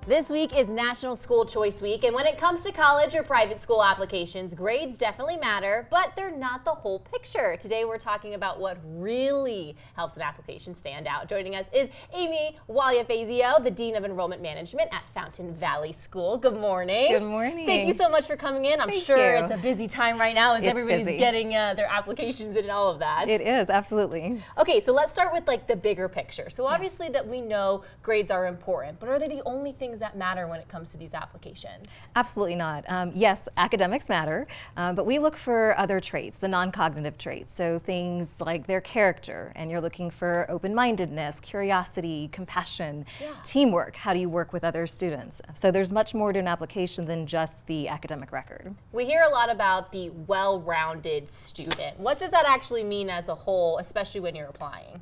This week is National School Choice Week, and when it comes to college or private school applications, grades definitely matter, but they're not the whole picture. Today we're talking about what really helps an application stand out. Joining us is Amy Walia-Fazio, the Dean of Enrollment Management at Fountain Valley School. Good morning. Good morning. Thank you so much for coming in. I'm sure it's a busy time right now as everybody's getting their applications in and all of that. It is, absolutely. Okay, so let's start with like the bigger picture. So obviously that we know grades are important, but are they the only things that matter when it comes to these applications? Absolutely not. Yes, academics matter, but we look for other traits, the non-cognitive traits. So things like their character, and you're looking for open-mindedness, curiosity, compassion, teamwork. How do you work with other students? So there's much more to an application than just the academic record. We hear a lot about the well-rounded student. What does that actually mean as a whole, especially when you're applying?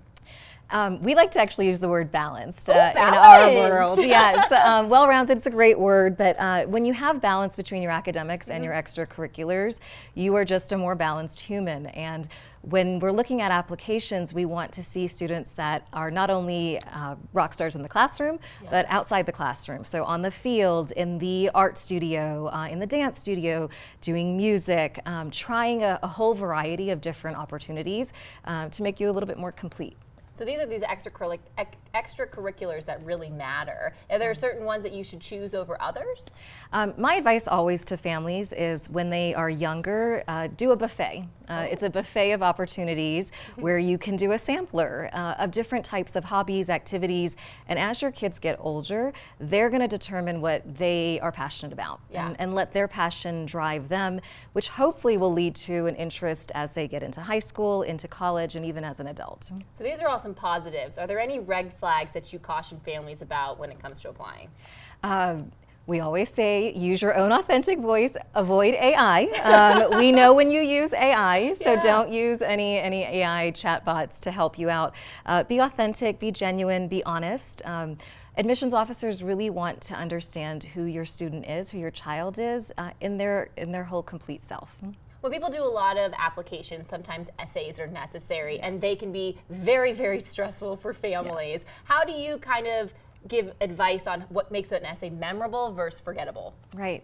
We like to actually use the word balanced in our world. Yes, well-rounded is a great word, but when you have balance between your academics and your extracurriculars, you are just a more balanced human. And when we're looking at applications, we want to see students that are not only rock stars in the classroom, but outside the classroom. So on the field, in the art studio, in the dance studio, doing music, trying a whole variety of different opportunities to make you a little bit more complete. So these are these extracurriculars that really matter. Are there certain ones that you should choose over others? My advice always to families is when they are younger, do a buffet. It's a buffet of opportunities where you can do a sampler of different types of hobbies, activities, and as your kids get older, they're going to determine what they are passionate about and let their passion drive them, which hopefully will lead to an interest as they get into high school, into college, and even as an adult. So these are all some positives. Are there any red flags that you caution families about when it comes to applying? We always say, use your own authentic voice, avoid AI. We know when you use AI, so don't use any AI chatbots to help you out. Be authentic, be genuine, be honest. Admissions officers really want to understand who your student is, who your child is, in their whole complete self. When people do a lot of applications, sometimes essays are necessary, and they can be very, very stressful for families. How do you kind of give advice on what makes an essay memorable versus forgettable? Right.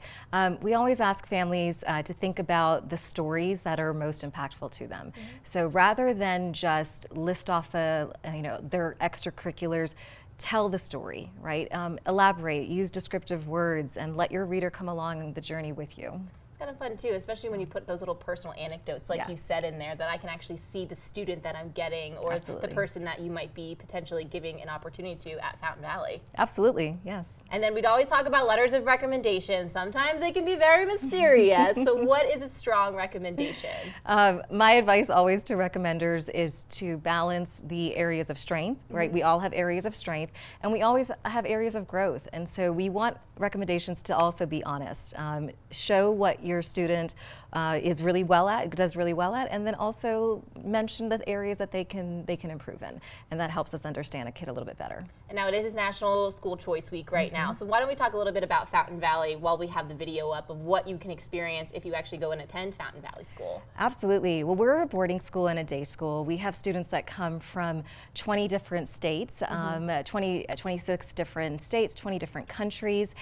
We always ask families to think about the stories that are most impactful to them. So rather than just list off their extracurriculars, tell the story, right? Elaborate, use descriptive words, and let your reader come along the journey with you. Kind of fun too, especially when you put those little personal anecdotes like you said in there, that I can actually see the student that I'm getting or the person that you might be potentially giving an opportunity to at Fountain Valley. Absolutely, yes. And then we'd always talk about letters of recommendation. Sometimes they can be very mysterious. So what is a strong recommendation? My advice always to recommenders is to balance the areas of strength, right? We all have areas of strength, and we always have areas of growth. And so we want recommendations to also be honest. Show what your student does really well at, and then also mention the areas that they can improve in, and that helps us understand a kid a little bit better. And now it is National School Choice Week right now, so why don't we talk a little bit about Fountain Valley while we have the video up of what you can experience if you actually go and attend Fountain Valley School. Absolutely. Well, we're a boarding school and a day school. We have students that come from 20 different states, 26 different states, 20 different countries.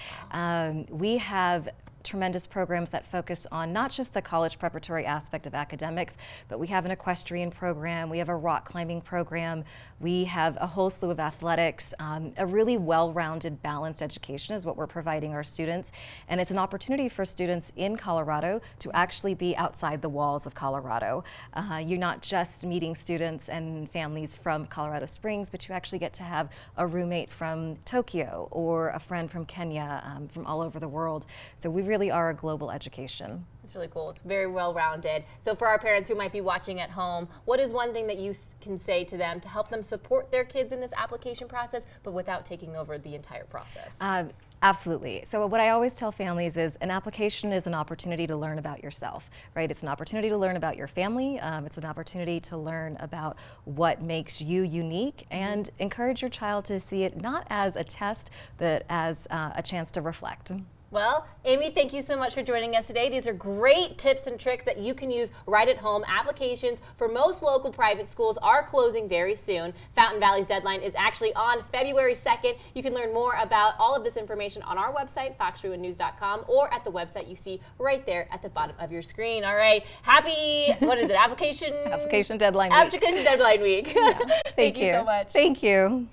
We have tremendous programs that focus on not just the college preparatory aspect of academics, but we have an equestrian program, we have a rock climbing program, we have a whole slew of athletics. A really well-rounded, balanced education is what we're providing our students, and it's an opportunity for students in Colorado to actually be outside the walls of Colorado. You're not just meeting students and families from Colorado Springs, but you actually get to have a roommate from Tokyo or a friend from Kenya, from all over the world. So we really are a global education. It's really cool. It's very well-rounded. So for our parents who might be watching at home, what is one thing that you can say to them to help them support their kids in this application process, but without taking over the entire process? Absolutely. So what I always tell families is an application is an opportunity to learn about yourself, right? It's an opportunity to learn about your family. It's an opportunity to learn about what makes you unique, and encourage your child to see it not as a test, but as a chance to reflect. Well, Amy, thank you so much for joining us today. These are great tips and tricks that you can use right at home. Applications for most local private schools are closing very soon. Fountain Valley's deadline is actually on February 2nd. You can learn more about all of this information on our website, foxrewoodnews.com, or at the website you see right there at the bottom of your screen. All right, happy, what is it, application Application deadline week. Application deadline week. Yeah. Thank you so much. Thank you.